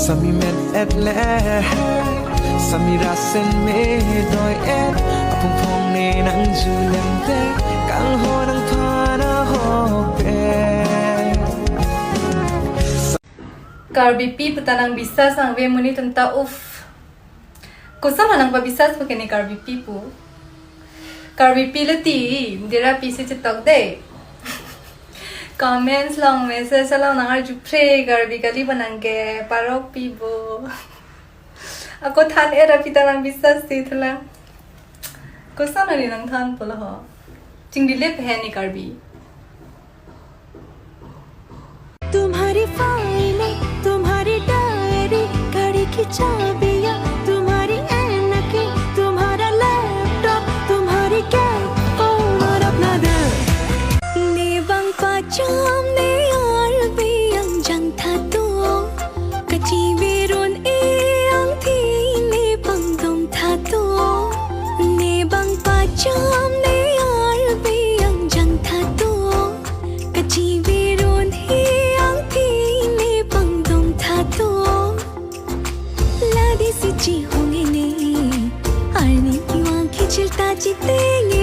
Sami met et le Sami rasen me doi et Apung pong ne nang julem te Kang ho nang thana ho pe Karbipi putanang bisas ang we muni tenta uf. Kusama nang pabisas pa kini karbipi pu. Karbipi lati dira pisi chitok de. Comments long message lang nang arju pray karbi kali banangge parok pibo. Ako than era pitanang bisas ti thla. Kusama ni nang than pula ho. Chingdile pe ni karbi. तुम्हारी फाइलें तुम्हारी diary घड़ी की चाबियां तुम्हारी ऐनकें तुम्हारा laptop तुम्हारी cab और अपना दिल नेवंग पाचाम ने यार भी अंजंग था तो कच्ची बेरोन ए अंग थी नेवंग तुम था तो नेवंग पाचाम ने यार भी अंजंग था तो कच्ची बेरोन ही लादी सी ची होंगे ने आने की आंखें चिलता जीतेंगे